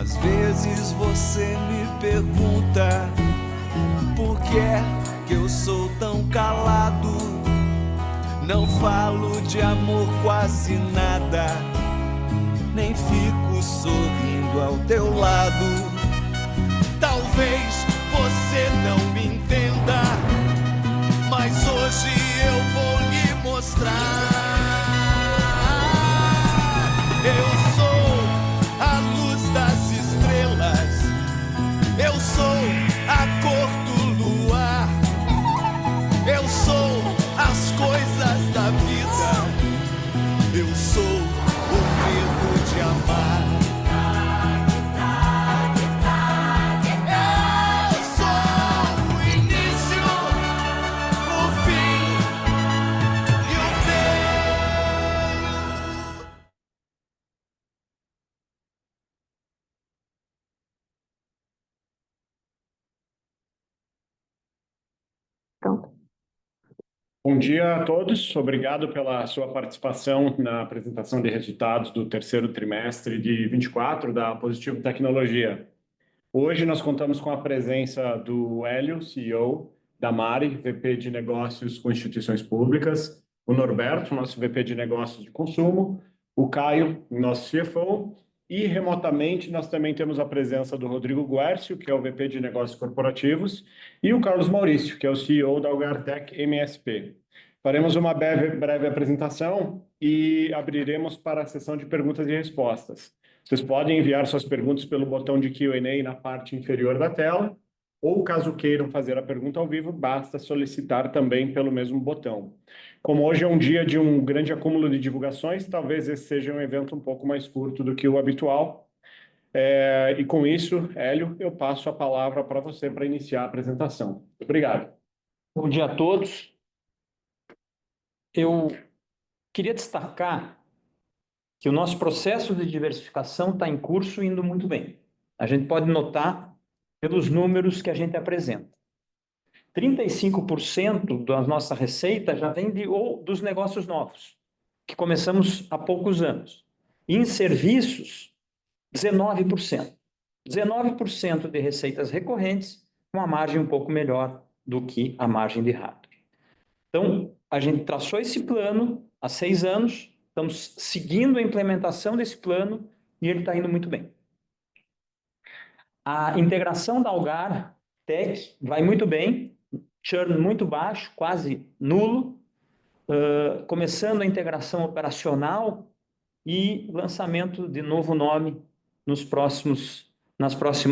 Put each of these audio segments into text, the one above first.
Às vezes você me pergunta por que é que eu sou tão calado. Não falo de amor quase nada, nem fico sorrindo ao teu lado. Talvez você não me entenda, mas hoje eu vou lhe mostrar. Eu sou a luz das estrelas, eu sou a cor do luar, eu sou as coisas da vida, eu sou o medo de amar. Bom dia a todos, obrigado pela sua participação na apresentação de resultados do terceiro trimestre de 24 da Positivo Tecnologia. Hoje nós contamos com a presença do Hélio, CEO, da Mari, VP de Negócios com Instituições Públicas, o Norberto, nosso VP de Negócios de Consumo, o Caio, nosso CFO, e remotamente nós também temos a presença do Rodrigo Guercio, que é o VP de Negócios Corporativos, e o Carlos Maurício, que é o CEO da Algartec MSP. Faremos uma breve apresentação e abriremos para a sessão de perguntas e respostas. Vocês podem enviar suas perguntas pelo botão de Q&A na parte inferior da tela, ou caso queiram fazer a pergunta ao vivo, basta solicitar também pelo mesmo botão. Como hoje é um dia de um grande acúmulo de divulgações, talvez esse seja um evento um pouco mais curto do que o habitual. E com isso, Hélio, eu passo a palavra para você para iniciar a apresentação. Obrigado. Bom dia a todos. Eu queria destacar que o nosso processo de diversificação está em curso e indo muito bem. A gente pode notar pelos números que a gente apresenta. 35% da nossa receita já vem dos negócios novos, que começamos há poucos anos. E em serviços, 19%. 19% de receitas recorrentes, com uma margem um pouco melhor do que a margem de hardware. Então, a gente traçou esse plano há 6 anos, estamos seguindo a implementação desse plano e ele está indo muito bem. A integração da Algartec vai muito bem, churn muito baixo, quase nulo, começando a integração operacional e lançamento de novo nome nas próximas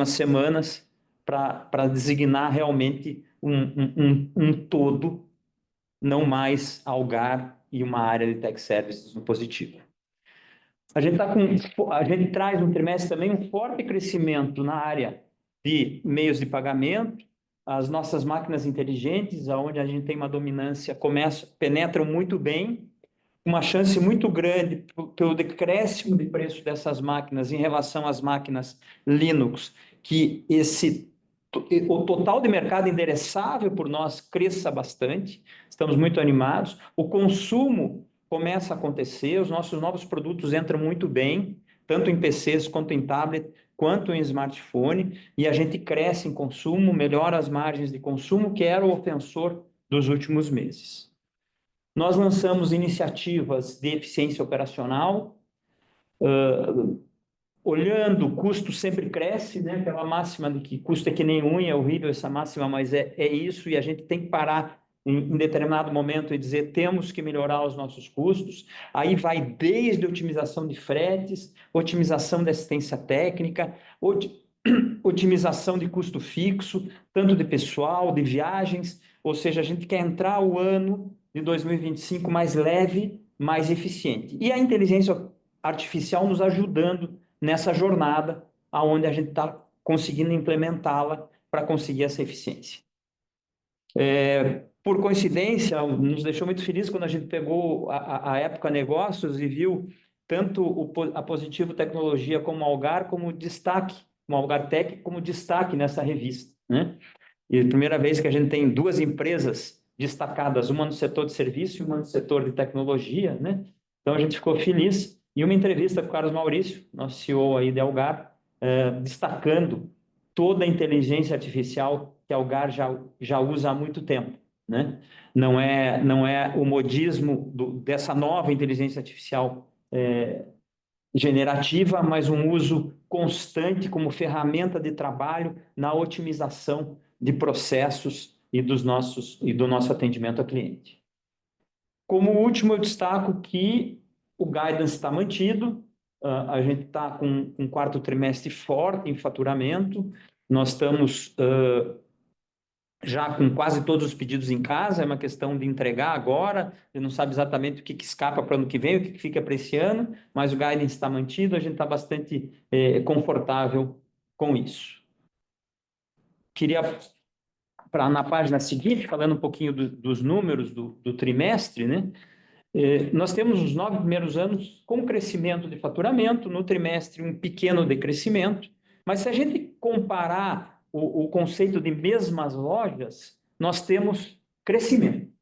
semanas para designar realmente um todo, não mais Algar e uma área de Tech Services no positivo. A gente traz no trimestre também um forte crescimento na área de meios de pagamento, as nossas máquinas inteligentes, onde a gente tem uma dominância, penetram muito bem, uma chance muito grande pelo decréscimo de preço dessas máquinas em relação às máquinas Linux, que o total de mercado endereçável por nós cresça bastante, estamos muito animados, o consumo começa a acontecer, os nossos novos produtos entram muito bem, tanto em PCs quanto em tablet, quanto em smartphone, e a gente cresce em consumo, melhora as margens de consumo, que era o ofensor dos últimos meses. Nós lançamos iniciativas de eficiência operacional, olhando, o custo sempre cresce, né? Aquela máxima de que custo é que nem unha, é horrível essa máxima, mas é isso, e a gente tem que parar em determinado momento e dizer, temos que melhorar os nossos custos. Aí vai desde otimização de fretes, otimização de assistência técnica, otimização de custo fixo, tanto de pessoal, de viagens, ou seja, a gente quer entrar o ano de 2025 mais leve, mais eficiente. E a inteligência artificial nos ajudando nessa jornada, onde a gente está conseguindo implementá-la para conseguir essa eficiência. Por coincidência, nos deixou muito feliz quando a gente pegou a Época Negócios e viu tanto a Positivo Tecnologia como a Algar como destaque, uma Algartec como destaque nessa revista, né? E é a primeira vez que a gente tem 2 empresas destacadas, uma no setor de serviço e uma no setor de tecnologia, né? Então a gente ficou feliz. E uma entrevista com o Carlos Maurício, nosso CEO aí de Algar, destacando toda a inteligência artificial que a Algar já usa há muito tempo, né? Não é o modismo dessa nova inteligência artificial generativa, mas um uso constante como ferramenta de trabalho na otimização de processos e do nosso atendimento ao cliente. Como último, eu destaco que o guidance está mantido, a gente está com um quarto trimestre forte em faturamento, nós estamos já com quase todos os pedidos em casa, é uma questão de entregar agora, a gente não sabe exatamente o que escapa para o ano que vem, o que fica para esse ano, mas o guidance está mantido, a gente está bastante confortável com isso. Queria, na página seguinte, falando um pouquinho dos números do trimestre, né? Nós temos os 9 primeiros anos com crescimento de faturamento, no trimestre um pequeno decrescimento, mas se a gente comparar o conceito de mesmas lojas, nós temos crescimento.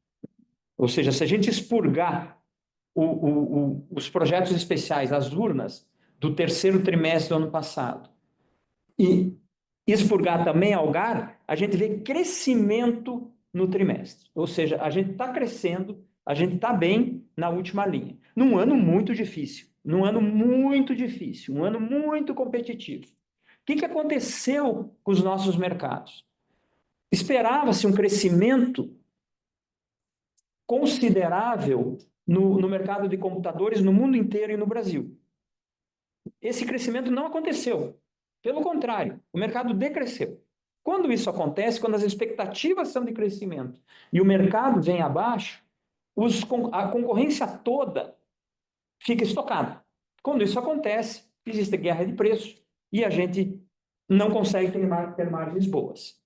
Ou seja, se a gente expurgar os projetos especiais, as urnas, do terceiro trimestre do ano passado, e expurgar também a Algar, a gente vê crescimento no trimestre. Ou seja, a gente está crescendo, a gente está bem na última linha. Num ano muito difícil, um ano muito competitivo. O que aconteceu com os nossos mercados? Esperava-se um crescimento considerável no mercado de computadores no mundo inteiro e no Brasil. Esse crescimento não aconteceu. Pelo contrário, o mercado decresceu. Quando isso acontece, quando as expectativas são de crescimento e o mercado vem abaixo, a concorrência toda fica estocada. Quando isso acontece, existe guerra de preços e a gente não consegue ter margens boas.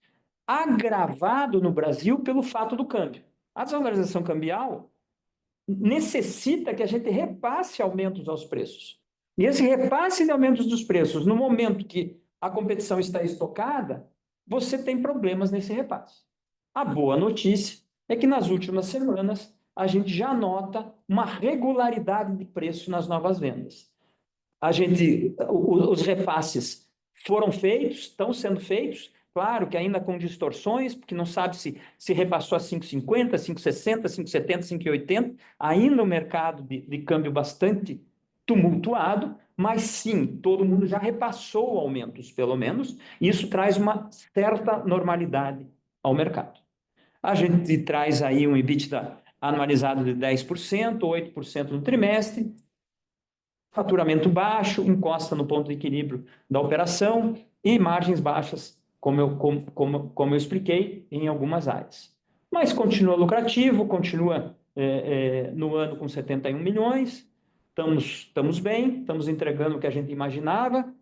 Agravado no Brasil pelo fato do câmbio. A desvalorização cambial necessita que a gente repasse aumentos aos preços. E esse repasse de aumentos dos preços, no momento que a competição está estocada, você tem problemas nesse repasse. A boa notícia é que nas últimas semanas a gente já nota uma regularidade de preço nas novas vendas. Os repasses foram feitos, estão sendo feitos, claro que ainda com distorções, porque não sabe se repassou a 5,50, 5,60, 5,70, 5,80, ainda um mercado de câmbio bastante tumultuado, mas sim, todo mundo já repassou aumentos, pelo menos, e isso traz uma certa normalidade ao mercado. A gente traz aí um EBITDA anualizado de 10%, 8% no trimestre, faturamento baixo, encosta no ponto de equilíbrio da operação e margens baixas, como eu expliquei, em algumas áreas. Mas continua lucrativo, continua no ano com 71 milhões, estamos bem, estamos entregando o que a gente imaginava,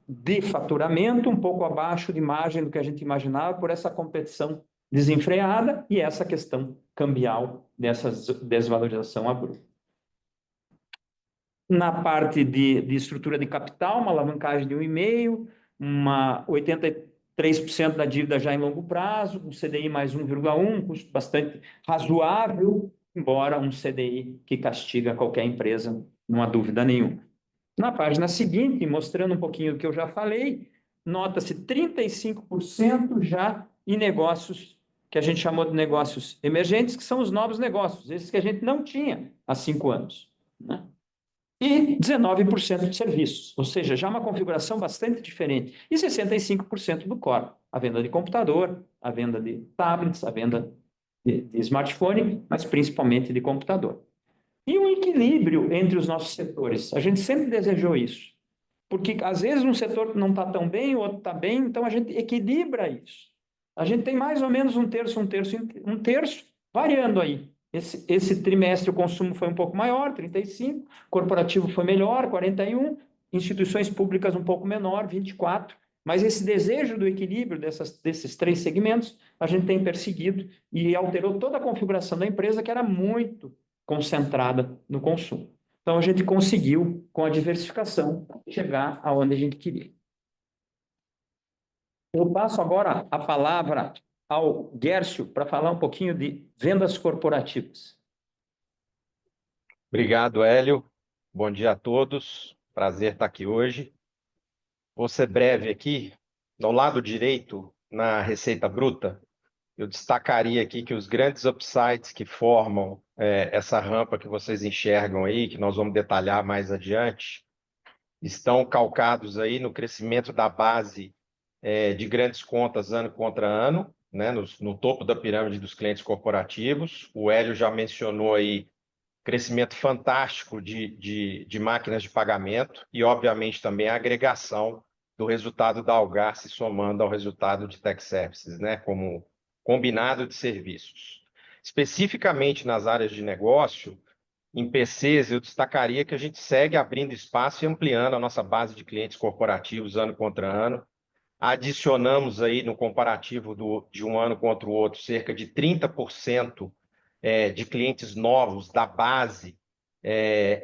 de faturamento, um pouco abaixo de margem do que a gente imaginava por essa competição desenfreada e essa questão cambial dessa desvalorização abrupta. Na parte de estrutura de capital, uma alavancagem de 1,5, 83% da dívida já em longo prazo, um CDI mais 1,1, um custo bastante razoável, embora um CDI que castiga qualquer empresa, não há dúvida nenhuma. Na página seguinte, mostrando um pouquinho do que eu já falei, nota-se 35% já em negócios que a gente chamou de negócios emergentes, que são os novos negócios, esses que a gente não tinha há 5 anos, né? E 19% de serviços, ou seja, já uma configuração bastante diferente. E 65% do core, a venda de computador, a venda de tablets, a venda de smartphone, mas principalmente de computador. E um equilíbrio entre os nossos setores. A gente sempre desejou isso. Porque, às vezes, um setor não está tão bem, o outro está bem, então a gente equilibra isso. A gente tem mais ou menos um terço, variando aí. Esse trimestre o consumo foi um pouco maior, 35%, corporativo foi melhor, 41%, instituições públicas um pouco menor, 24%, mas esse desejo do equilíbrio desses 3 segmentos a gente tem perseguido e alterou toda a configuração da empresa, que era muito concentrada no consumo. Então, a gente conseguiu, com a diversificação, chegar aonde a gente queria. Eu passo agora a palavra ao Guercio para falar um pouquinho de vendas corporativas. Obrigado, Hélio. Bom dia a todos. Prazer estar aqui hoje. vou ser breve aqui. Do lado direito, na receita bruta, eu destacaria aqui que os grandes upsides que formam essa rampa que vocês enxergam aí, que nós vamos detalhar mais adiante, estão calcados aí no crescimento da base de grandes contas ano contra ano, né, no topo da pirâmide dos clientes corporativos. O Hélio já mencionou aí crescimento fantástico de máquinas de pagamento e, obviamente, também a agregação do resultado da Algar se somando ao resultado de Tech Services, né, como combinado de serviços. Especificamente nas áreas de negócio, em PCs, eu destacaria que a gente segue abrindo espaço e ampliando a nossa base de clientes corporativos ano contra ano. Adicionamos aí no comparativo de um ano contra o outro cerca de 30% de clientes novos da base,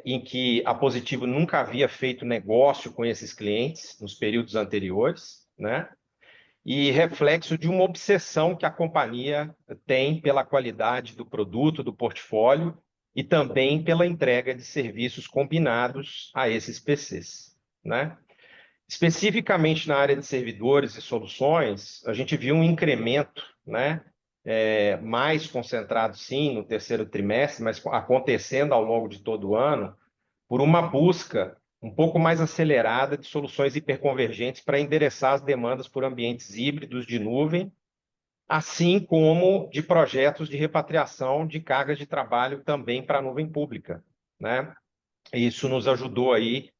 em que a Positivo nunca havia feito negócio com esses clientes nos períodos anteriores, né? E reflexo de uma obsessão que a companhia tem pela qualidade do produto, do portfólio e também pela entrega de serviços combinados a esses PCs, né? Especificamente na área de servidores e soluções, a gente viu um incremento, né? Mais concentrado, sim, no terceiro trimestre, mas acontecendo ao longo de todo o ano, por uma busca um pouco mais acelerada de soluções hiperconvergentes para endereçar as demandas por ambientes híbridos de nuvem, assim como de projetos de repatriação de cargas de trabalho também para a nuvem pública, né? Isso nos ajudou aí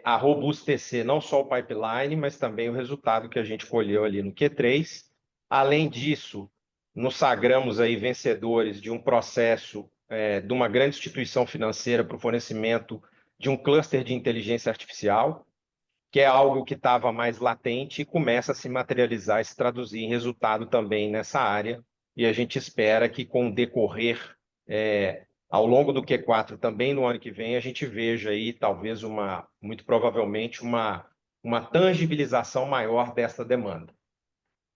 a robustecer não só o pipeline, mas também o resultado que a gente colheu ali no Q3. Além disso, nos sagramos aí vencedores de um processo de uma grande instituição financeira para o fornecimento de um cluster de inteligência artificial, que é algo que estava mais latente e começa a se materializar e se traduzir em resultado também nessa área. E a gente espera que, com o decorrer ao longo do Q4, também no ano que vem, a gente veja aí, talvez, muito provavelmente, uma tangibilização maior dessa demanda.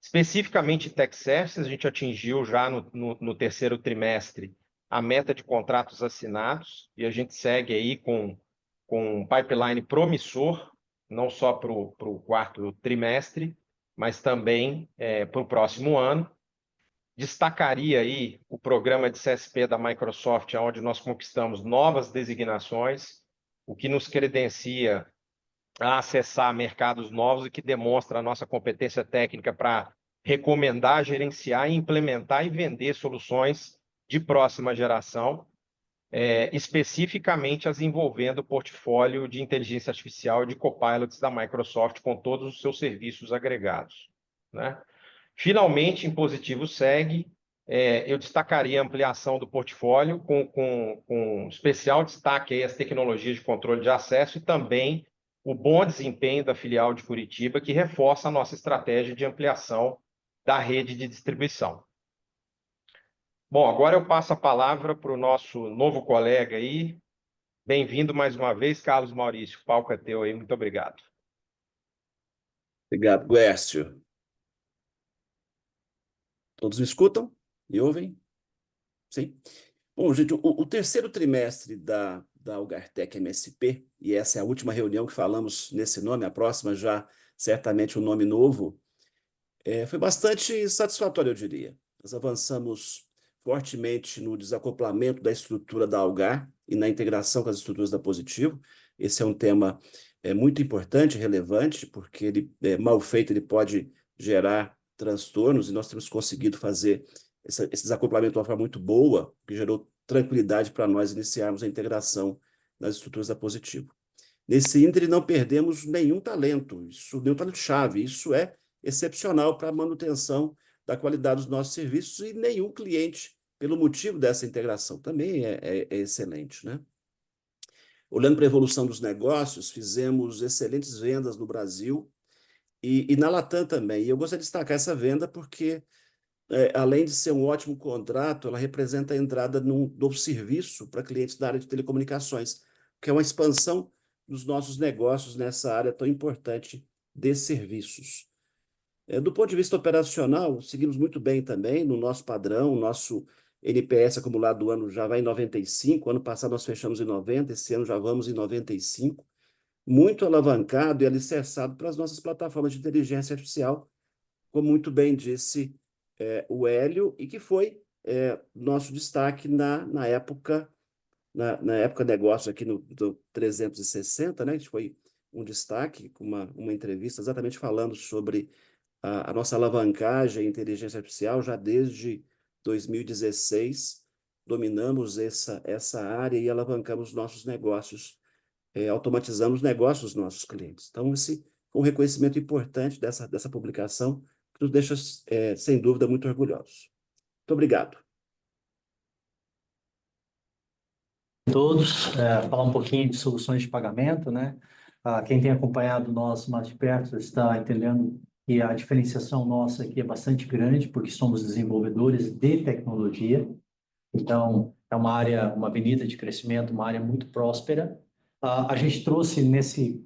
Especificamente em Tech Services, a gente atingiu já no terceiro trimestre a meta de contratos assinados e a gente segue aí com um pipeline promissor, não só para o quarto trimestre, mas também para o próximo ano. Destacaria aí o programa de CSP da Microsoft, onde nós conquistamos novas designações, o que nos credencia a acessar mercados novos e que demonstra a nossa competência técnica para recomendar, gerenciar, implementar e vender soluções de próxima geração, especificamente as envolvendo o portfólio de inteligência artificial e de copilots da Microsoft com todos os seus serviços agregados, né? Finalmente, em positivo segue, eu destacaria a ampliação do portfólio com especial destaque aí às tecnologias de controle de acesso e também o bom desempenho da filial de Curitiba, que reforça a nossa estratégia de ampliação da rede de distribuição. Bom, agora eu passo a palavra para o nosso novo colega aí. Bem-vindo mais uma vez, Carlos Maurício. O palco é teu aí. Muito obrigado. Obrigado, Guércio. Todos me escutam? Me ouvem? Sim? Bom, gente, o terceiro trimestre da Algartec MSP, e essa é a última reunião que falamos nesse nome, a próxima já certamente um nome novo, foi bastante satisfatório, eu diria. Nós avançamos fortemente no desacoplamento da estrutura da Algar e na integração com as estruturas da Positivo. Esse é um tema muito importante, relevante, porque ele, mal feito, ele pode gerar transtornos, e nós temos conseguido fazer esse desacoplamento de uma forma muito boa, que gerou tranquilidade para nós iniciarmos a integração nas estruturas da Positivo. Nesse ínterim, não perdemos nenhum talento chave, isso é excepcional para a manutenção da qualidade dos nossos serviços, e nenhum cliente, pelo motivo dessa integração, também é excelente, né? Olhando para a evolução dos negócios, fizemos excelentes vendas no Brasil e na Latam também. E eu gostaria de destacar essa venda porque, além de ser um ótimo contrato, ela representa a entrada num novo serviço para clientes da área de telecomunicações, que é uma expansão dos nossos negócios nessa área tão importante de serviços. Do ponto de vista operacional, seguimos muito bem também no nosso padrão. O nosso NPS acumulado do ano já vai em 95. Ano passado nós fechamos em 90, esse ano já vamos em 95. muito alavancado e alicerçado para as nossas plataformas de inteligência artificial, como muito bem disse o Hélio, e que foi nosso destaque na época negócio aqui do 360, né? Que foi um destaque com uma entrevista exatamente falando sobre a nossa alavancagem em inteligência artificial já desde 2016. Dominamos essa área e alavancamos nossos negócios, automatizamos os negócios dos nossos clientes. Então, esse foi um reconhecimento importante dessa publicação, que nos deixa, sem dúvida, muito orgulhosos. Muito obrigado. Todos, falar um pouquinho de soluções de pagamento, né? Quem tem acompanhado nós mais de perto está entendendo que a diferenciação nossa aqui é bastante grande, porque somos desenvolvedores de tecnologia. Então, é uma área, uma avenida de crescimento, uma área muito próspera. A gente trouxe nesse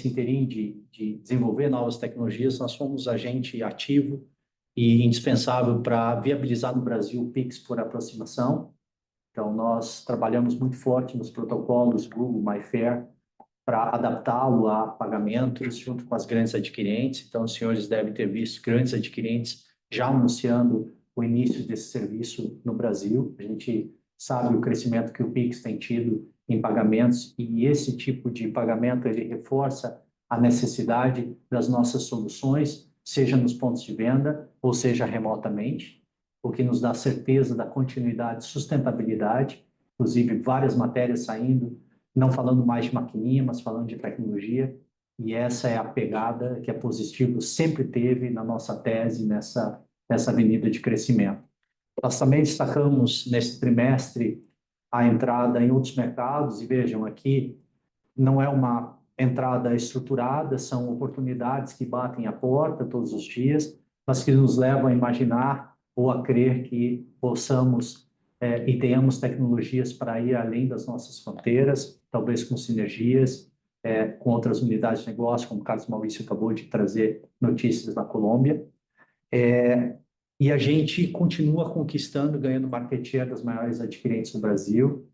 interim de desenvolver novas tecnologias, nós fomos agente ativo e indispensável para viabilizar no Brasil o Pix por aproximação. Então, nós trabalhamos muito forte nos protocolos Google MyFair para adaptá-lo a pagamentos junto com as grandes adquirentes. Então, os senhores devem ter visto grandes adquirentes já anunciando o início desse serviço no Brasil. A gente sabe o crescimento que o Pix tem tido em pagamentos e esse tipo de pagamento ele reforça a necessidade das nossas soluções, seja nos pontos de venda ou seja remotamente, o que nos dá certeza da continuidade e sustentabilidade, inclusive várias matérias saindo, não falando mais de maquininha, mas falando de tecnologia, e essa é a pegada que a Positivo sempre teve na nossa tese, nessa avenida de crescimento. Nós também destacamos nesse trimestre a entrada em outros mercados, e vejam aqui, não é uma entrada estruturada, são oportunidades que batem a porta todos os dias, mas que nos levam a imaginar ou a crer que possamos e tenhamos tecnologias para ir além das nossas fronteiras, talvez com sinergias com outras unidades de negócio, como o Carlos Maurício acabou de trazer notícias da Colômbia. E a gente continua conquistando, ganhando market share das maiores adquirentes do Brasil.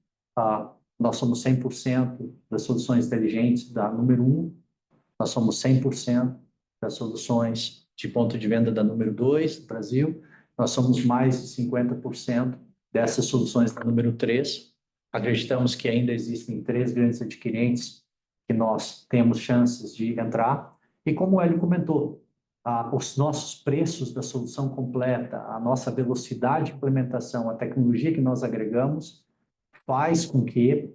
Nós somos 100% das soluções inteligentes da número 1, nós somos 100% das soluções de ponto de venda da número 2 do Brasil, nós somos mais de 50% dessas soluções da número 3. Acreditamos que ainda existem 3 grandes adquirentes que nós temos chances de entrar. E como o Hélio comentou, os nossos preços da solução completa, a nossa velocidade de implementação, a tecnologia que nós agregamos, faz com que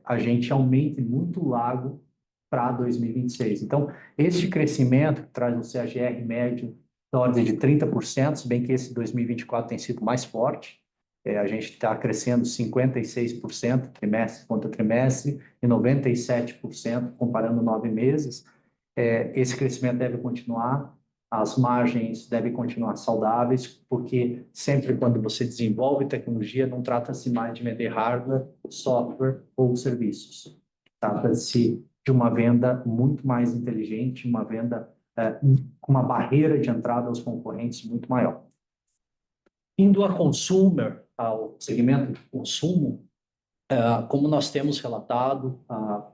a gente aumente muito o lago para 2026. Então, este crescimento que traz um CAGR médio da ordem de 30%, se bem que esse 2024 tem sido mais forte, a gente está crescendo 56% trimestre contra trimestre e 97% comparando 9 meses. Esse crescimento deve continuar, as margens devem continuar saudáveis, porque sempre quando você desenvolve tecnologia, não trata-se mais de vender hardware, software ou serviços. Trata-se de uma venda muito mais inteligente, uma venda com uma barreira de entrada aos concorrentes muito maior. Indo a consumer, ao segmento de consumo, como nós temos relatado,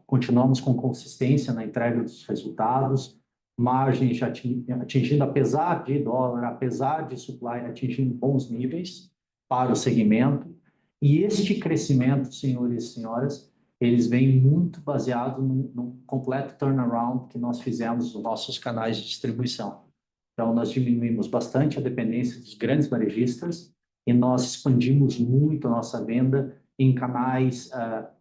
continuamos com consistência na entrega dos resultados, margens atingindo, apesar de dólar, apesar de supply, atingindo bons níveis para o segmento. E este crescimento, senhores e senhoras, eles vêm muito baseado no completo turnaround que nós fizemos nos nossos canais de distribuição. Então, nós diminuímos bastante a dependência dos grandes varejistas e nós expandimos muito a nossa venda em canais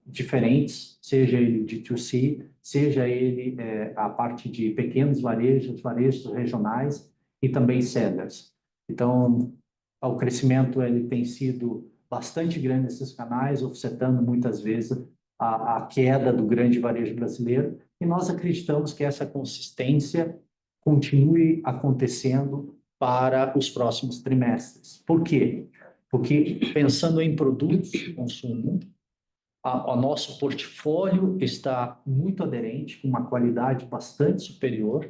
diferentes, seja ele de D2C, seja ele a parte de pequenos varejos regionais e também sellers. Então, o crescimento ele tem sido bastante grande nesses canais, offsetando muitas vezes a queda do grande varejo brasileiro, e nós acreditamos que essa consistência continue acontecendo para os próximos trimestres. Por quê? Porque, pensando em produtos de consumo, o nosso portfólio está muito aderente, com uma qualidade bastante superior,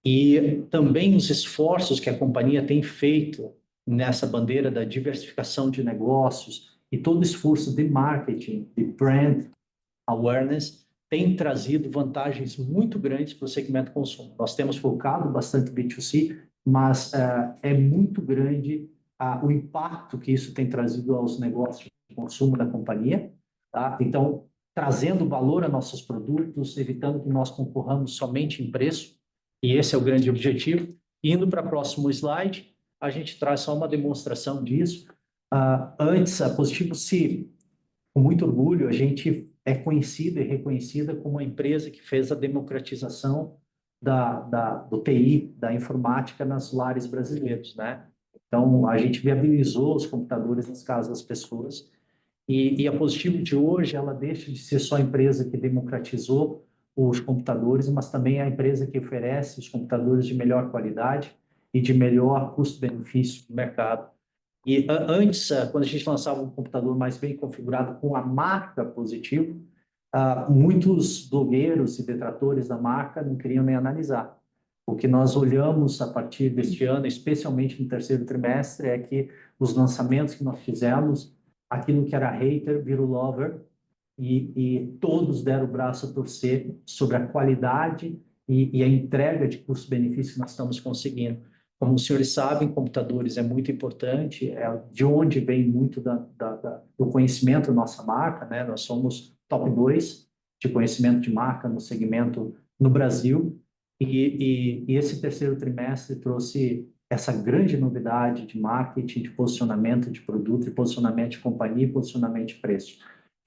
e também os esforços que a companhia tem feito nessa bandeira da diversificação de negócios e todo o esforço de marketing, de brand awareness, tem trazido vantagens muito grandes para o segmento consumo. Nós temos focado bastante B2C, mas é muito grande o impacto que isso tem trazido aos negócios de consumo da companhia, tá? Então, trazendo valor a nossos produtos, evitando que nós concorramos somente em preço, e esse é o grande objetivo. Indo para o próximo slide, a gente traz só uma demonstração disso. Antes, a Positivo com muito orgulho, a gente é conhecida e reconhecida como a empresa que fez a democratização do TI, da informática nas lares brasileiros, né? Então, a gente viabilizou os computadores nas casas das pessoas e a Positivo de hoje, ela deixa de ser só a empresa que democratizou os computadores, mas também a empresa que oferece os computadores de melhor qualidade e de melhor custo-benefício no mercado. E antes, quando a gente lançava um computador mais bem configurado com a marca Positivo, muitos blogueiros e detratores da marca não queriam nem analisar. O que nós olhamos a partir deste ano, especialmente no terceiro trimestre, é que os lançamentos que nós fizemos, aquilo que era hater virou lover, e todos deram o braço a torcer sobre a qualidade e a entrega de custo-benefício que nós estamos conseguindo. Como os senhores sabem, computadores é muito importante, é de onde vem muito do conhecimento da nossa marca, né? Nós somos top 2 de conhecimento de marca no segmento no Brasil, e esse terceiro trimestre trouxe essa grande novidade de marketing, de posicionamento de produto, de posicionamento de companhia e posicionamento de preço.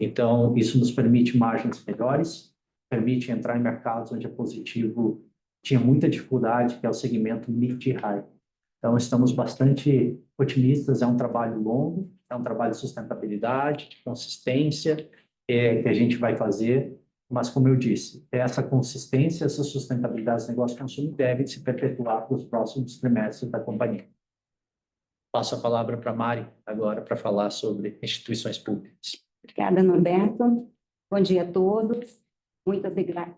Então, isso nos permite margens melhores, permite entrar em mercados onde a Positivo tinha muita dificuldade, que é o segmento mid e high. Então, estamos bastante otimistas, é um trabalho longo, é um trabalho de sustentabilidade, de consistência, que a gente vai fazer, mas, como eu disse, essa consistência, essa sustentabilidade dos negócios de consumo devem se perpetuar para os próximos trimestres da companhia. Passo a palavra para a Mari, agora, para falar sobre instituições públicas. Obrigada, Norberto. Bom dia a todos.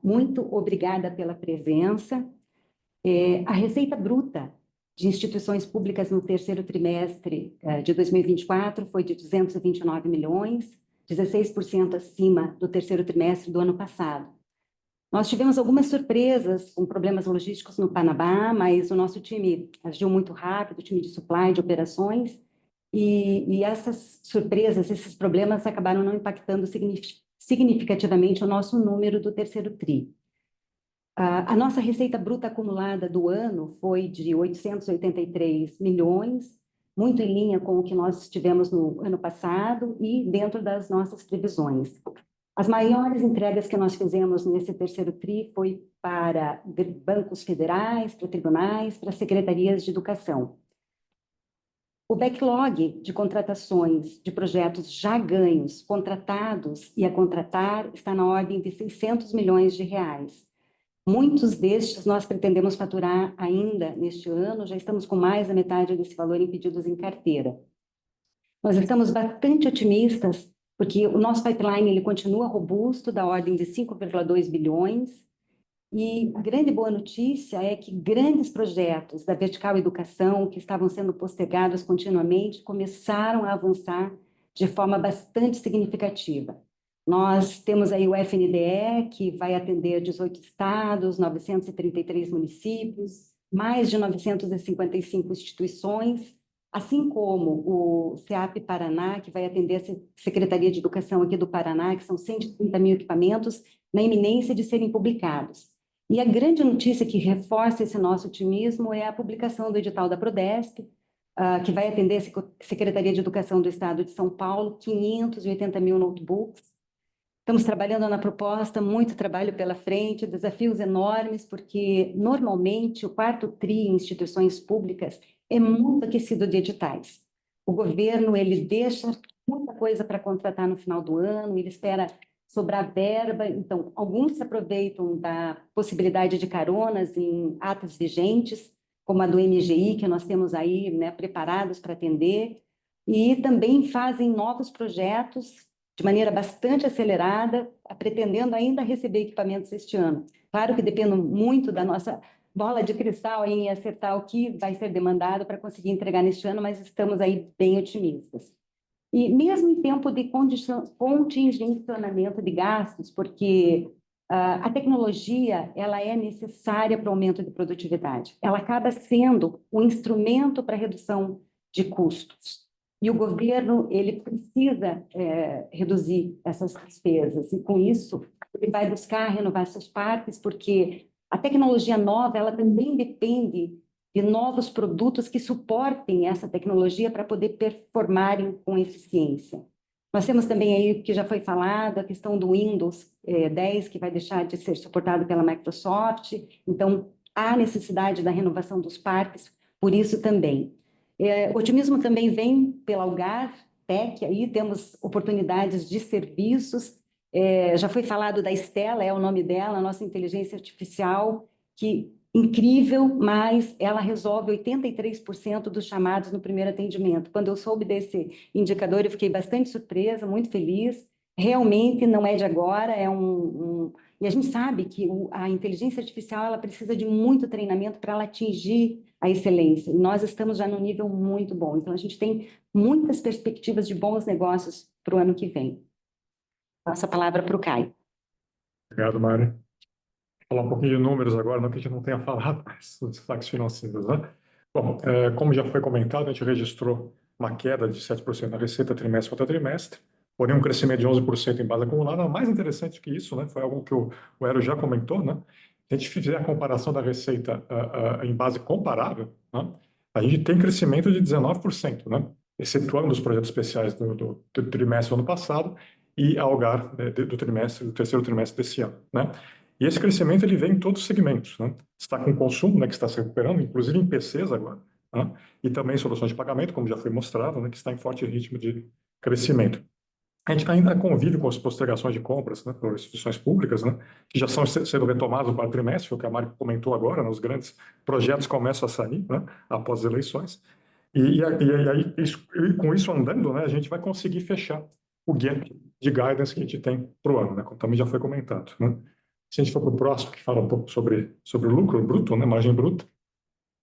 Muito obrigada pela presença. A receita bruta de instituições públicas no terceiro trimestre de 2024 foi de 229 milhões, 16% acima do terceiro trimestre do ano passado. Nós tivemos algumas surpresas com problemas logísticos no Panamá, mas o nosso time agiu muito rápido, o time de supply, de operações, e essas surpresas, esses problemas acabaram não impactando significativamente o nosso número do terceiro TRI. A nossa receita bruta acumulada do ano foi de 883 milhões, muito em linha com o que nós tivemos no ano passado e dentro das nossas previsões. As maiores entregas que nós fizemos nesse terceiro TRI foi para bancos federais, para tribunais, para secretarias de educação. O backlog de contratações de projetos já ganhos, contratados e a contratar está na ordem de 600 milhões de reais. Muitos destes nós pretendemos faturar ainda neste ano, já estamos com mais da metade desse valor em pedidos em carteira. Nós estamos bastante otimistas, porque o nosso pipeline ele continua robusto, da ordem de 5,2 bilhões, e a grande boa notícia é que grandes projetos da vertical educação, que estavam sendo postergados continuamente, começaram a avançar de forma bastante significativa. Nós temos aí o FNDE, que vai atender 18 estados, 933 municípios, mais de 955 instituições, assim como o CEAP Paraná, que vai atender a Secretaria de Educação aqui do Paraná, que são 130 mil equipamentos, na iminência de serem publicados. E a grande notícia que reforça esse nosso otimismo é a publicação do edital da Prodesp, que vai atender a Secretaria de Educação do Estado de São Paulo, 580 mil notebooks. Estamos trabalhando na proposta, muito trabalho pela frente, desafios enormes, porque normalmente o quarto TRI em instituições públicas é muito aquecido de editais. O governo ele deixa muita coisa para contratar no final do ano, ele espera sobrar verba, então alguns se aproveitam da possibilidade de caronas em atas vigentes, como a do MGI, que nós temos aí, né, preparados para atender, e também fazem novos projetos de maneira bastante acelerada, pretendendo ainda receber equipamentos este ano. Claro que depende muito da nossa bola de cristal em acertar o que vai ser demandado para conseguir entregar neste ano, mas estamos aí bem otimistas. E mesmo em tempo de contingenciamento de gastos, porque A tecnologia, ela é necessária para o aumento de produtividade. Ela acaba sendo um instrumento para a redução de custos. E o governo, ele precisa reduzir essas despesas. E, com isso, ele vai buscar renovar seus parques, porque a tecnologia nova, ela também depende de novos produtos que suportem essa tecnologia para poder performarem com eficiência. Nós temos também aí, que já foi falado, a questão do Windows 10, que vai deixar de ser suportado pela Microsoft. Então, há necessidade da renovação dos parques, por isso também. O otimismo também vem pela Algar Tech, aí temos oportunidades de serviços. Já foi falado da Stella, é o nome dela, a nossa inteligência artificial, que incrível, mas ela resolve 83% dos chamados no primeiro atendimento. Quando eu soube desse indicador, eu fiquei bastante surpresa, muito feliz. Realmente não é de agora, e a gente sabe que a inteligência artificial ela precisa de muito treinamento para ela atingir a excelência. E nós estamos já num nível muito bom. Então, a gente tem muitas perspectivas de bons negócios para o ano que vem. Passo a palavra para o Caio. Obrigado, Mário. Vou falar um pouquinho de números agora, não que a gente não tenha falado, mas os destaques financeiros, né? Bom, como já foi comentado, a gente registrou uma queda de 7% na receita trimestre contra trimestre, porém um crescimento de 11% em base acumulada. Mais interessante que isso, né, foi algo que o Hélio já comentou, né? Se a gente fizer a comparação da receita em base comparável, né, a gente tem crescimento de 19%, né? Excetuando os projetos especiais do trimestre do ano passado e a Algar do terceiro trimestre desse ano, né? E esse crescimento ele vem em todos os segmentos, né? Está com o consumo, né, que está se recuperando, inclusive em PCs agora, né? E também soluções de pagamento, como já foi mostrado, né, que está em forte ritmo de crescimento. A gente ainda convive com as postergações de compras, né, por instituições públicas, né, que já estão sendo retomadas para o trimestre, foi o que a Mari comentou agora, né, os grandes projetos começam a sair, né, após as eleições. E aí, com isso andando, né, a gente vai conseguir fechar o gap de guidance que a gente tem para o ano, né, como também já foi comentado, né. Se a gente for para o próximo, que fala um pouco sobre o lucro bruto, né, margem bruta,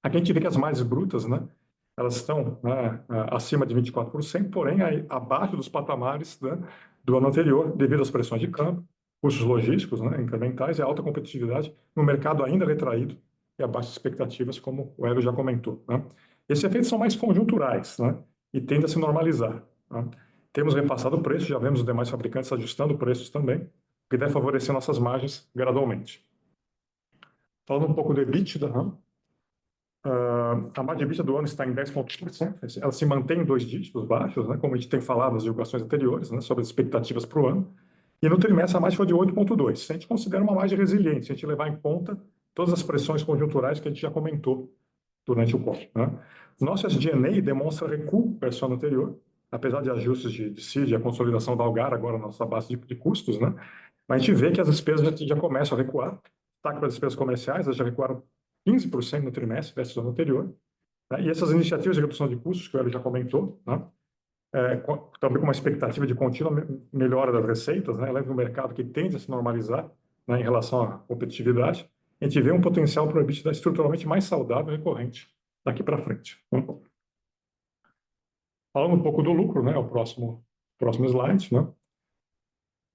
aqui a gente vê que as margens brutas, né, elas estão, né, acima de 24%, porém abaixo dos patamares, né, do ano anterior, devido às pressões de câmbio, custos logísticos, né, incrementais e alta competitividade no mercado ainda retraído e abaixo de expectativas, como o Hélio já comentou, né. Esses efeitos são mais conjunturais, né, e tendem a se normalizar, né. Temos repassado o preço, já vemos os demais fabricantes ajustando preços também, que deve favorecer nossas margens gradualmente. Falando um pouco do EBITDA, né? A margem EBITDA do ano está em 10,1%, ela se mantém em 2 dígitos baixos, né? Como a gente tem falado nas divulgações anteriores, né? Sobre as expectativas para o ano. E no trimestre a margem foi de 8,2%. A gente considera uma margem resiliente, se a gente levar em conta todas as pressões conjunturais que a gente já comentou durante o call, né? Nosso SG&A demonstra recuo versus o ano anterior, apesar de ajustes de CID e a consolidação da Algar agora na nossa base de custos, né? Mas a gente vê que as despesas já começam a recuar. Destaque para as despesas comerciais, elas já recuaram 15% no trimestre versus o ano anterior, né? E essas iniciativas de redução de custos, que o Hélio já comentou, né? Também com uma expectativa de contínua melhora das receitas, né? Leva no mercado que tende a se normalizar, né, em relação à competitividade. A gente vê um potencial para o EBITDA estruturalmente mais saudável e recorrente daqui para frente, né? Falando um pouco do lucro, né? O próximo slide, né?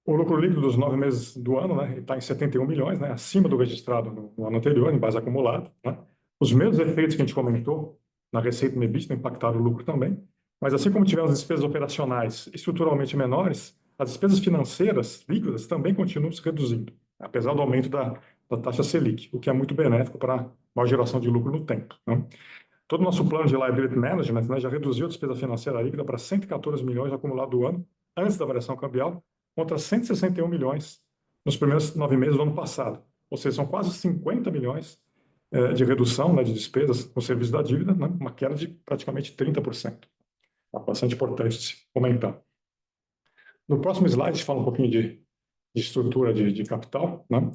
O lucro líquido dos 9 meses do ano, né, está em 71 milhões, né, acima do registrado no ano anterior, em base acumulada, né. Os mesmos efeitos que a gente comentou na receita e no EBITDA impactaram o lucro também, mas assim como tivemos despesas operacionais estruturalmente menores, as despesas financeiras líquidas também continuam se reduzindo, apesar do aumento da taxa Selic, o que é muito benéfico para a maior geração de lucro no tempo, né. Todo o nosso plano de liability management, né, já reduziu a despesa financeira líquida para 114 milhões acumulado do ano, antes da variação cambial, contra 161 milhões nos primeiros 9 meses do ano passado. Ou seja, são quase 50 milhões de redução, né, de despesas no serviço da dívida, né, uma queda de praticamente 30%. É bastante importante se comentar. No próximo slide, a gente fala um pouquinho de estrutura de capital, né,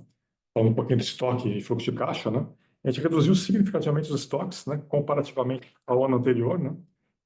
falando um pouquinho de estoque e fluxo de caixa, né. A gente reduziu significativamente os estoques, né, comparativamente ao ano anterior, né,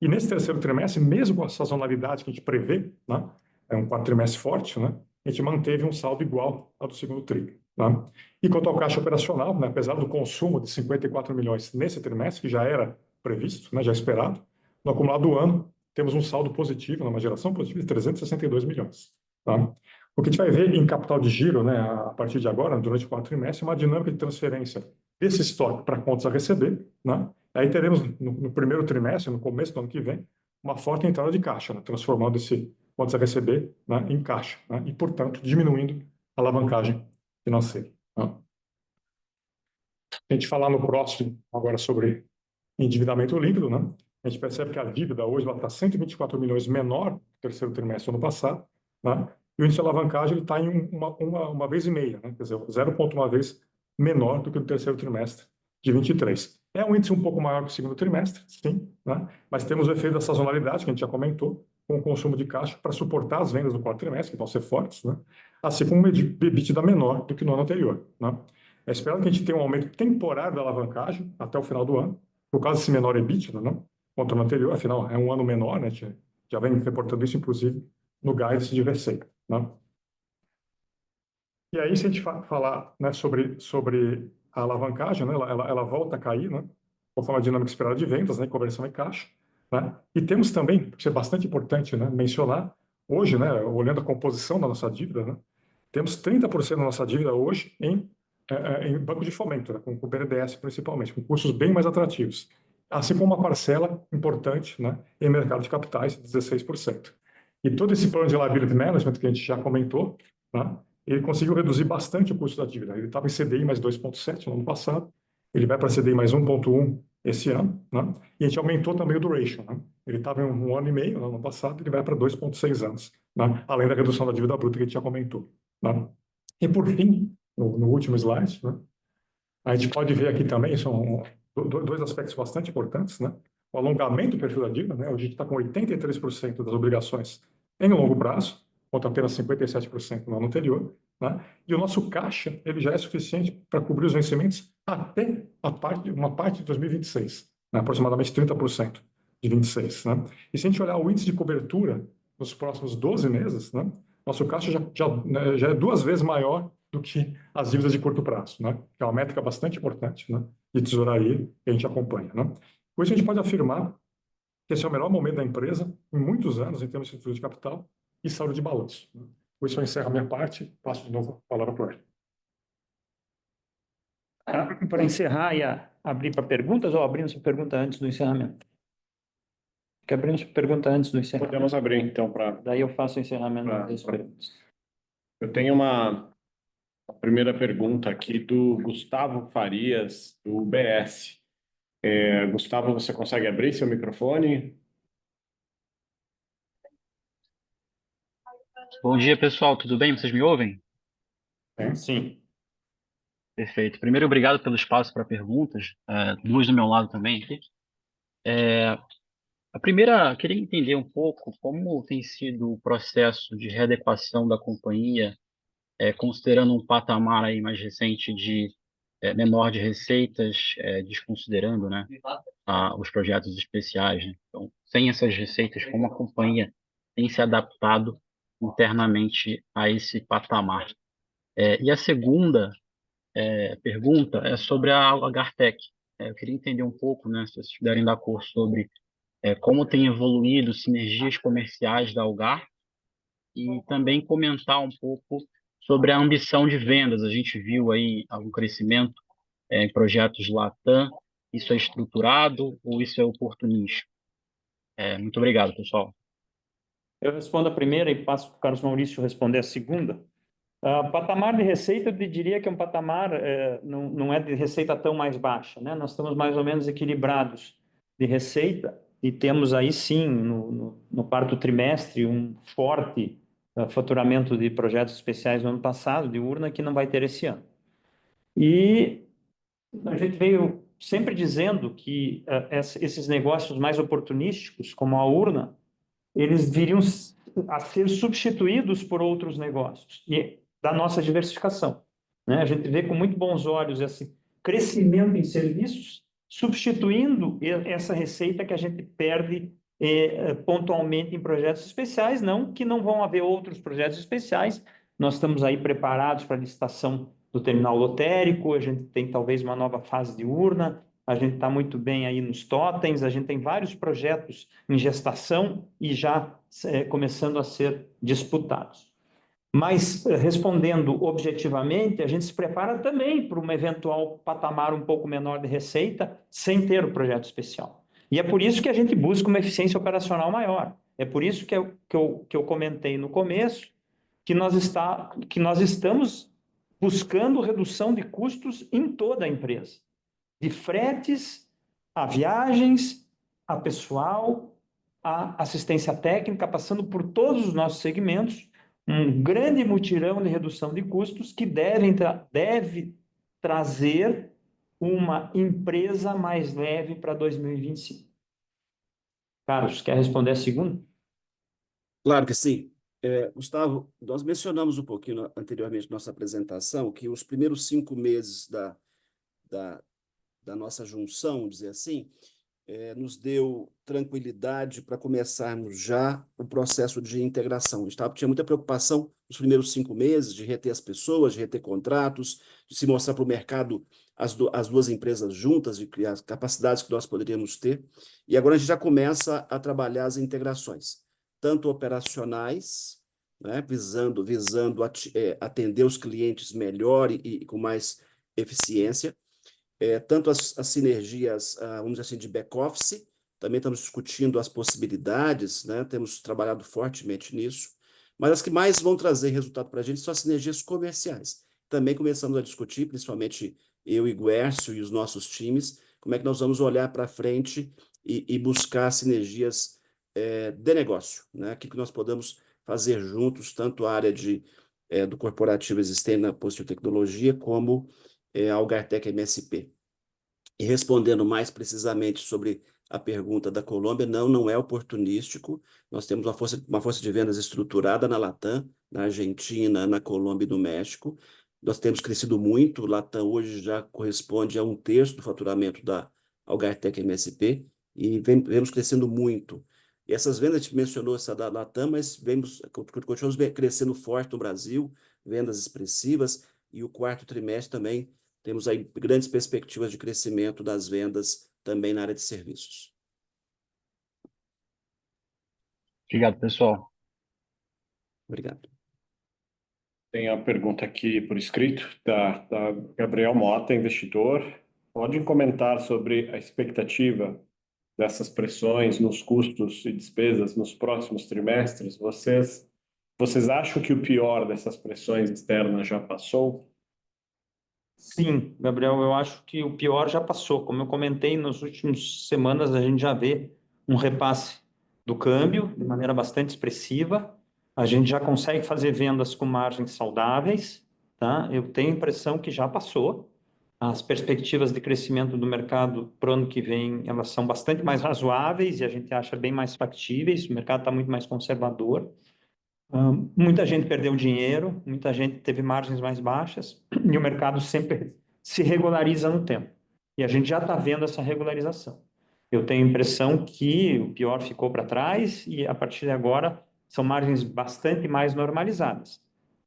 e nesse terceiro trimestre, mesmo com a sazonalidade que a gente prevê, né, é um quarto trimestre forte, né, a gente manteve um saldo igual ao do segundo tri, tá? E quanto ao caixa operacional, né, apesar do consumo de 54 milhões nesse trimestre, que já era previsto, né, já esperado, no acumulado do ano, temos um saldo positivo, uma geração positiva de 362 milhões. Tá? O que a gente vai ver em capital de giro, né, a partir de agora, durante o quarto trimestre, é uma dinâmica de transferência desse estoque para contas a receber, né? Aí teremos no primeiro trimestre, no começo do ano que vem, uma forte entrada de caixa, né, transformando esse contas a receber, né, em caixa, né, e, portanto, diminuindo a alavancagem financeira, né? A gente falar no próximo agora sobre endividamento líquido, né? A gente percebe que a dívida hoje está 124 milhões menor do terceiro trimestre do ano passado, né? E o índice de alavancagem está em uma vez e meia, né? Quer dizer, 0,1 vez menor do que no terceiro trimestre de 23. É um índice um pouco maior que o segundo trimestre, sim, né? Mas temos o efeito da sazonalidade, que a gente já comentou, com o consumo de caixa para suportar as vendas do quarto trimestre, que vão ser fortes, né? Assim como um EBITDA menor do que no ano anterior, né? É esperado que a gente tenha um aumento temporário da alavancagem até o final do ano, por causa desse menor EBITDA, não? Contra o anterior, afinal, é um ano menor, né? A gente já vem reportando isso, inclusive, no guidance de receita, né? E aí, se a gente falar, né, sobre a alavancagem, né, ela volta a cair, né, conforme a dinâmica esperada de vendas, né, conversão em caixa, né? E temos também, que é bastante importante, né, mencionar, hoje, né, olhando a composição da nossa dívida, né, temos 30% da nossa dívida hoje em banco de fomento, né, com o BNDES principalmente, com custos bem mais atrativos, assim como uma parcela importante, né, em mercado de capitais, 16%. E todo esse plano de liability management que a gente já comentou, né, ele conseguiu reduzir bastante o custo da dívida. Ele estava em CDI mais 2,7 no ano passado, ele vai para CDI mais 1,1 esse ano, né? E a gente aumentou também o duration, né? Ele estava em um ano e meio no ano passado, ele vai para 2,6 anos, né? Além da redução da dívida bruta que a gente já comentou, né? E por fim, no último slide, né, a gente pode ver aqui também, são dois aspectos bastante importantes, né? O alongamento do perfil da dívida, né? Hoje a gente está com 83% das obrigações em longo prazo, contra apenas 57% no ano anterior, né? E o nosso caixa, ele já é suficiente para cobrir os vencimentos até uma parte de 2026, né? Aproximadamente 30% de 26, né? E se a gente olhar o índice de cobertura nos próximos 12 meses, né? Nosso caixa já é 2 vezes maior do que as dívidas de curto prazo, né? Que é uma métrica bastante importante, né, de tesouraria que a gente acompanha, né? Por isso a gente pode afirmar que esse é o melhor momento da empresa em muitos anos em termos de estrutura de capital e saúde de balanço, né? Por isso eu encerro a minha parte, passo de novo a palavra para o ele. Para encerrar e abrir para perguntas, ou abrimos a pergunta antes do encerramento? Que abrimos a pergunta antes do encerramento. Podemos abrir, então, para... Daí eu faço o encerramento das perguntas. Eu tenho uma primeira pergunta aqui do Gustavo Farias, do UBS. Gustavo, você consegue abrir seu microfone? Bom dia, pessoal. Tudo bem? Vocês me ouvem? Sim. Perfeito. Primeiro, obrigado pelo espaço para perguntas. Duas do meu lado também aqui. A primeira, queria entender um pouco como tem sido o processo de readequação da companhia, considerando um patamar aí mais recente de menor de receitas, desconsiderando, né, os projetos especiais, né? Então, sem essas receitas, como a companhia tem se adaptado internamente a esse patamar? E a segunda pergunta é sobre a Algartec. Eu queria entender um pouco, né, se vocês puderem dar cor sobre como tem evoluído sinergias comerciais da Algar e também comentar um pouco sobre a ambição de vendas. A gente viu aí algum crescimento em projetos Latam. Isso é estruturado ou isso é oportunístico? Muito obrigado, pessoal. Eu respondo a primeira e passo para o Carlos Maurício responder a segunda. Patamar de receita, eu diria que é um patamar, não é de receita tão mais baixa, né? Nós estamos mais ou menos equilibrados de receita e temos aí sim, no quarto trimestre, um forte faturamento de projetos especiais no ano passado, de urna, que não vai ter esse ano. E a gente veio sempre dizendo que esses negócios mais oportunísticos, como a urna, eles viriam a ser substituídos por outros negócios e da nossa diversificação, né? A gente vê com muito bons olhos esse crescimento em serviços, substituindo essa receita que a gente perde pontualmente em projetos especiais, não que não vão haver outros projetos especiais. Nós estamos aí preparados para a licitação do terminal lotérico, a gente tem talvez uma nova fase de urna, a gente está muito bem aí nos totens, a gente tem vários projetos em gestação e já começando a ser disputados. Mas, respondendo objetivamente, a gente se prepara também para um eventual patamar um pouco menor de receita, sem ter o projeto especial. E é por isso que a gente busca uma eficiência operacional maior. É por isso que eu comentei no começo que nós estamos buscando redução de custos em toda a empresa, de fretes a viagens, a pessoal, a assistência técnica, passando por todos os nossos segmentos, um grande mutirão de redução de custos que deve trazer uma empresa mais leve para 2025. Carlos, quer responder a segunda? Claro que sim. Gustavo, nós mencionamos um pouquinho anteriormente na nossa apresentação que os primeiros 5 meses da nossa junção, vamos dizer assim, nos deu tranquilidade para começarmos já o processo de integração. Tinha muita preocupação nos primeiros 5 meses de reter as pessoas, de reter contratos, de se mostrar para o mercado as duas empresas juntas, de criar as capacidades que nós poderíamos ter. E agora a gente já começa a trabalhar as integrações, tanto operacionais, né, visando atender os clientes melhor e com mais eficiência, tanto as sinergias, vamos dizer assim, de back-office, também estamos discutindo as possibilidades, né? Temos trabalhado fortemente nisso, mas as que mais vão trazer resultado para a gente são as sinergias comerciais. Também começamos a discutir, principalmente eu e Guércio e os nossos times, como é que nós vamos olhar para frente e buscar sinergias de negócio, né? O que nós podemos fazer juntos, tanto a área do corporativo existente na Positivo Tecnologia, como a Algartec MSP. E respondendo mais precisamente sobre a pergunta da Colômbia, não é oportunístico. Nós temos uma força de vendas estruturada na Latam, na Argentina, na Colômbia e no México. Nós temos crescido muito. O Latam hoje já corresponde a 1/3 do faturamento da Algartec MSP e vemos crescendo muito. E essas vendas, a gente mencionou essa da Latam, mas continuamos crescendo forte no Brasil, vendas expressivas, e o 4º trimestre também temos aí grandes perspectivas de crescimento das vendas também na área de serviços. Obrigado, pessoal. Obrigado. Tem a pergunta aqui por escrito da Gabriel Mota, investidor. Pode comentar sobre a expectativa dessas pressões nos custos e despesas nos próximos trimestres? Vocês acham que o pior dessas pressões externas já passou? Sim, Gabriel, eu acho que o pior já passou. Como eu comentei, nas últimas semanas a gente já vê um repasse do câmbio de maneira bastante expressiva. A gente já consegue fazer vendas com margens saudáveis, tá? Eu tenho a impressão que já passou. As perspectivas de crescimento do mercado para o ano que vem, elas são bastante mais razoáveis e a gente acha bem mais factíveis. O mercado está muito mais conservador. Muita gente perdeu dinheiro, muita gente teve margens mais baixas e o mercado sempre se regulariza no tempo. E a gente já está vendo essa regularização. Eu tenho a impressão que o pior ficou para trás e, a partir de agora, são margens bastante mais normalizadas.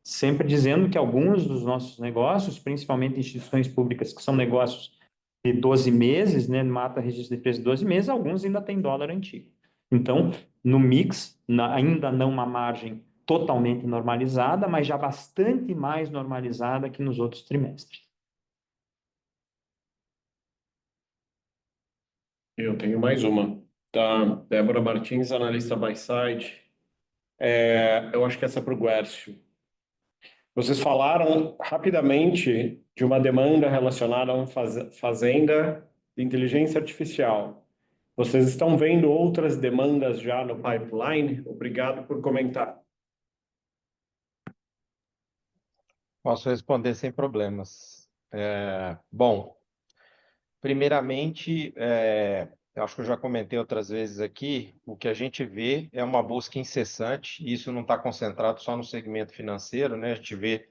Sempre dizendo que alguns dos nossos negócios, principalmente instituições públicas, que são negócios de 12 meses, né, mata registro de preço de 12 meses, alguns ainda têm dólar antigo. Então, no mix, ainda não uma margem totalmente normalizada, mas já bastante mais normalizada que nos outros trimestres. Eu tenho mais uma. Da Débora Martins, analista buy-side. Eu acho que essa é para o Guércio. Vocês falaram rapidamente de uma demanda relacionada a uma fazenda de inteligência artificial. Vocês estão vendo outras demandas já no pipeline? Obrigado por comentar. Posso responder sem problemas. Bom, primeiramente, eu acho que eu já comentei outras vezes aqui, o que a gente vê é uma busca incessante, e isso não está concentrado só no segmento financeiro, né? A gente vê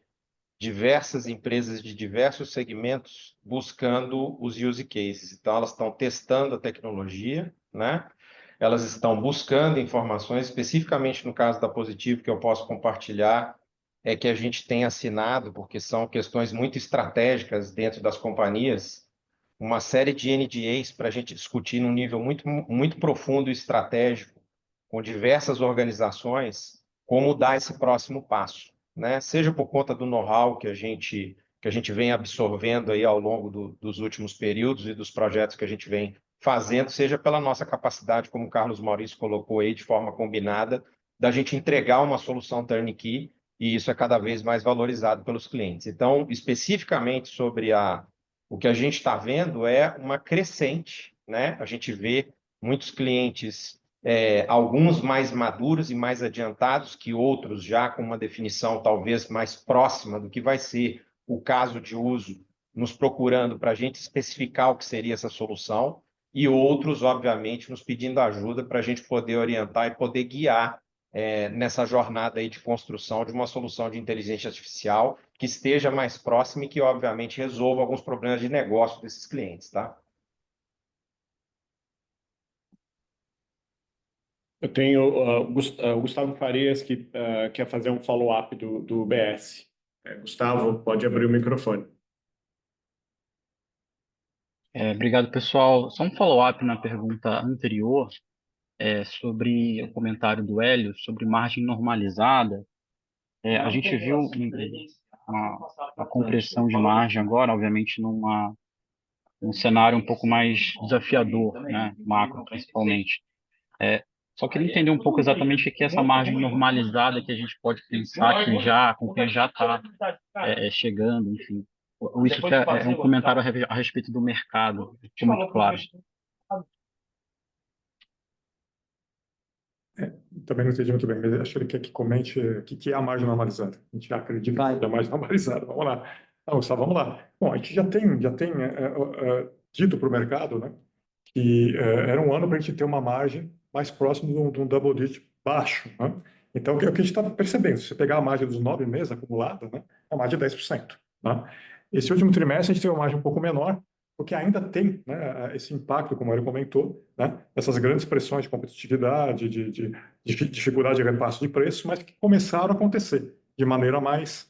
diversas empresas de diversos segmentos buscando os use cases. Então, elas estão testando a tecnologia, né? Elas estão buscando informações, especificamente no caso da Positivo, que eu posso compartilhar, é que a gente tem assinado, porque são questões muito estratégicas dentro das companhias, uma série de NDAs para a gente discutir num nível muito, muito profundo e estratégico com diversas organizações como dar esse próximo passo. né? Seja por conta do know-how que a gente vem absorvendo aí ao longo dos últimos períodos e dos projetos que a gente vem fazendo, seja pela nossa capacidade, como o Carlos Maurício colocou aí, de forma combinada, da gente entregar uma solução turnkey, e isso é cada vez mais valorizado pelos clientes. Então, especificamente sobre o que a gente está vendo é uma crescente, né? A gente vê muitos clientes, alguns mais maduros e mais adiantados que outros, já com uma definição talvez mais próxima do que vai ser o caso de uso, nos procurando para a gente especificar o que seria essa solução, e outros, obviamente, nos pedindo ajuda para a gente poder orientar e poder guiar nessa jornada aí de construção de uma solução de inteligência artificial que esteja mais próxima e que, obviamente, resolva alguns problemas de negócio desses clientes, tá? Eu tenho o Gustavo Farias, que quer fazer um follow-up do BS. Gustavo, pode abrir o microfone. Obrigado, pessoal. Só um follow-up na pergunta anterior, sobre o comentário do Hélio sobre margem normalizada. A gente viu uma compressão de margem agora, obviamente, num cenário um pouco mais desafiador, né, macro principalmente. Só queria entender um pouco exatamente o que é essa margem normalizada que a gente pode pensar que já, com que já está chegando, enfim. Ou isso é um comentário a respeito do mercado, ficou muito claro. Também não entendi muito bem, mas acho que ele quer que comente o que é a margem normalizada. A gente acredita que é a margem normalizada. Vamos lá. Não, Gustavo, vamos lá. Bom, a gente já tem dito para o mercado, né, que era um ano para a gente ter uma margem mais próximo de um double digit baixo, né? Então, o que a gente está percebendo, se você pegar a margem dos 9 meses acumulada, né, é a margem de 10%. Né? Esse último trimestre a gente teve uma margem um pouco menor, porque ainda tem, né, esse impacto, como ele comentou, né, essas grandes pressões de competitividade, de dificuldade de repasse de preço, mas que começaram a acontecer de maneira mais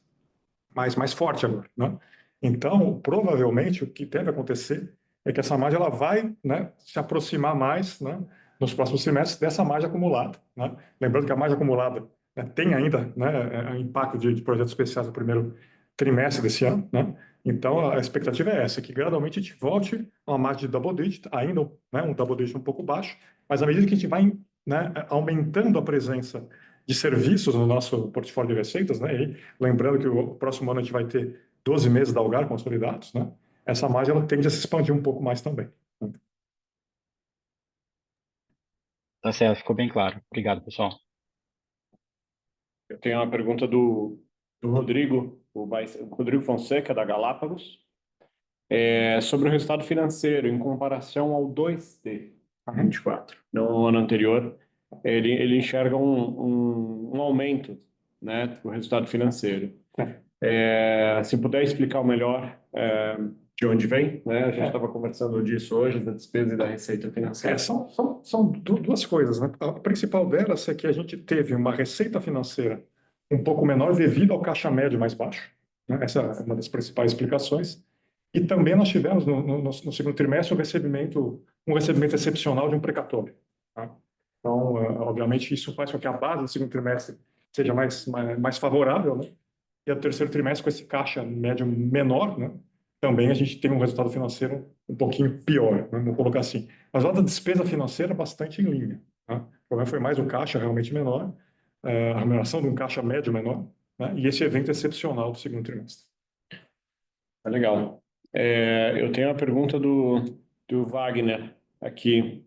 forte agora. Né? Então, provavelmente, o que deve acontecer é que essa margem ela vai, né, se aproximar mais, né, nos próximos trimestres dessa margem acumulada. Né? Lembrando que a margem acumulada, né, tem ainda, né, impacto de projetos especiais no primeiro trimestre desse ano. Né? Então, a expectativa é essa, que gradualmente a gente volte a uma margem de double digit, ainda, né, um double digit um pouco baixo, mas à medida que a gente vai, né, aumentando a presença de serviços no nosso portfólio de receitas, né, e lembrando que o próximo ano a gente vai ter 12 meses da Algar consolidados, né, essa margem ela tende a se expandir um pouco mais também. Tá certo, ficou bem claro. Obrigado, pessoal. Eu tenho uma pergunta do Rodrigo, o Rodrigo Fonseca, da Galápagos, sobre o resultado financeiro em comparação ao 2T 24. No ano anterior, ele enxerga um aumento, né, do resultado financeiro. Se puder explicar melhor de onde vem, né? A gente estava conversando disso hoje, da despesa e da receita financeira. São duas coisas, né? A principal delas é que a gente teve uma receita financeira um pouco menor devido ao caixa médio mais baixo. Né? Essa é uma das principais explicações. E também nós tivemos no segundo trimestre um recebimento excepcional de um precatório. Tá? Então, obviamente, isso faz com que a base do segundo trimestre seja mais favorável, né? E o terceiro trimestre, com esse caixa médio menor, né, também a gente tem um resultado financeiro um pouquinho pior, né, vamos colocar assim. Mas lá da despesa financeira, bastante em linha. Né? O problema foi mais o caixa realmente menor, a remuneração de um caixa médio menor, né, e esse evento excepcional do segundo trimestre. Legal. Eu tenho uma pergunta do Wagner aqui.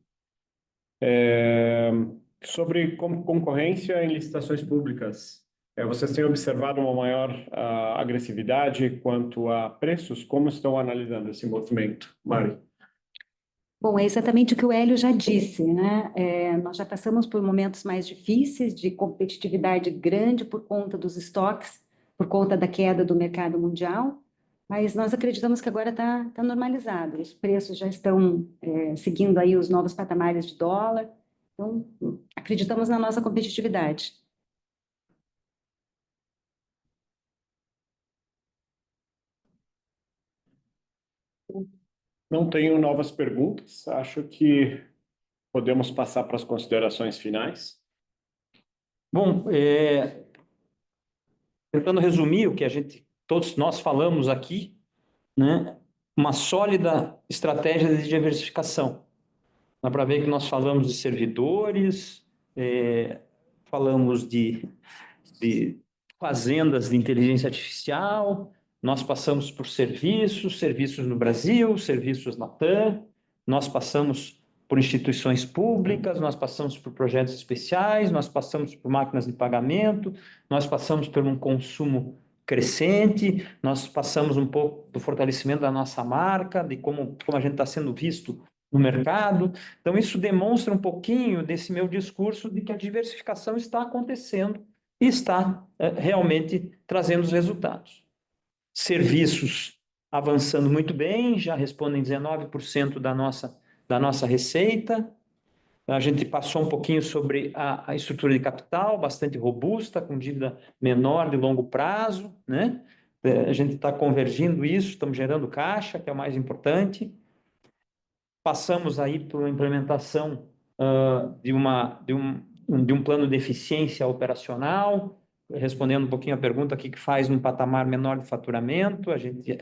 Sobre concorrência em licitações públicas. Vocês têm observado uma maior agressividade quanto a preços? Como estão analisando esse movimento, Mari? Bom, é exatamente o que o Hélio já disse, né? Nós já passamos por momentos mais difíceis de competitividade grande por conta dos estoques, por conta da queda do mercado mundial, mas nós acreditamos que agora está normalizado. Os preços já estão seguindo aí os novos patamares de dólar, então acreditamos na nossa competitividade. Não tenho novas perguntas. Acho que podemos passar para as considerações finais. Bom, tentando resumir o que todos nós falamos aqui, né? Uma sólida estratégia de diversificação. Dá para ver que nós falamos de servidores, falamos de fazendas de inteligência artificial, nós passamos por serviços no Brasil, serviços na TAM, nós passamos por instituições públicas, nós passamos por projetos especiais, nós passamos por máquinas de pagamento, nós passamos por um consumo crescente, nós passamos um pouco do fortalecimento da nossa marca, de como a gente está sendo visto no mercado. Então, isso demonstra um pouquinho desse meu discurso de que a diversificação está acontecendo e está realmente trazendo os resultados. Serviços avançando muito bem, já respondem 19% da nossa receita. A gente passou um pouquinho sobre a estrutura de capital, bastante robusta, com dívida menor de longo prazo, né? A gente está convergindo isso, estamos gerando caixa, que é o mais importante. Passamos aí por uma implementação de um plano de eficiência operacional, respondendo um pouquinho a pergunta aqui, que faz um patamar menor de faturamento. A gente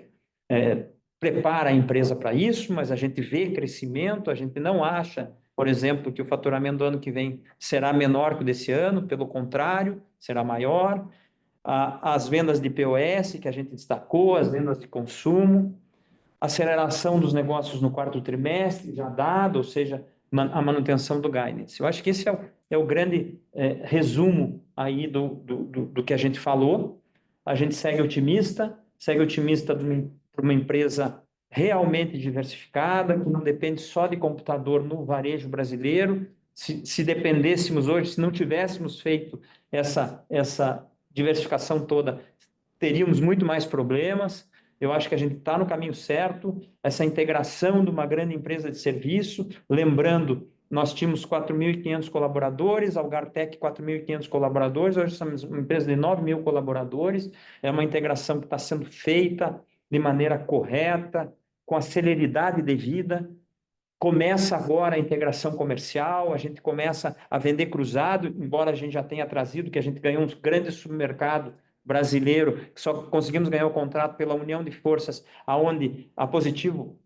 prepara a empresa para isso, mas a gente vê crescimento, a gente não acha, por exemplo, que o faturamento do ano que vem será menor que o desse ano, pelo contrário, será maior. As vendas de POS, que a gente destacou, as vendas de consumo, aceleração dos negócios no quarto trimestre, já dado, ou seja, a manutenção do guidance. Eu acho que esse é o grande resumo aí do que a gente falou. A gente segue otimista para uma empresa realmente diversificada, que não depende só de computador no varejo brasileiro. Se dependêssemos hoje, se não tivéssemos feito essa diversificação toda, teríamos muito mais problemas. Eu acho que a gente está no caminho certo, essa integração de uma grande empresa de serviço. Lembrando, nós tínhamos 4.500 colaboradores, a Algartec 4.500 colaboradores, hoje somos uma empresa de 9.000 colaboradores. É uma integração que está sendo feita de maneira correta, com a celeridade devida. Começa agora a integração comercial, a gente começa a vender cruzado, embora a gente já tenha trazido, que a gente ganhou um grande supermercado brasileiro, que só conseguimos ganhar o contrato pela união de forças, aonde a Positivo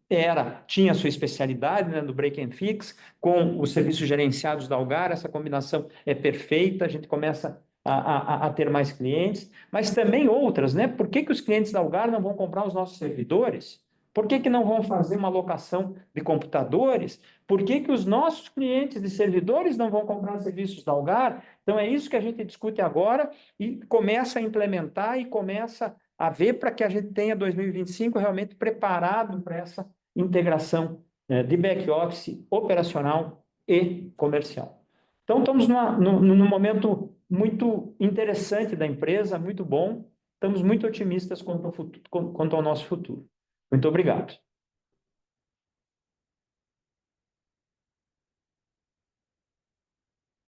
tinha sua especialidade, né, do break and fix, com os serviços gerenciados da Algar. Essa combinação é perfeita, a gente começa a ter mais clientes, mas também outras, né? Por que os clientes da Algar não vão comprar os nossos servidores? Por que não vão fazer uma locação de computadores? Por que os nossos clientes de servidores não vão comprar serviços da Algar? Então, é isso que a gente discute agora e começa a implementar e começa a ver para que a gente tenha 2025 realmente preparado para essa integração de back-office operacional e comercial. Então, estamos num momento muito interessante da empresa, muito bom. Estamos muito otimistas quanto ao nosso futuro. Muito obrigado.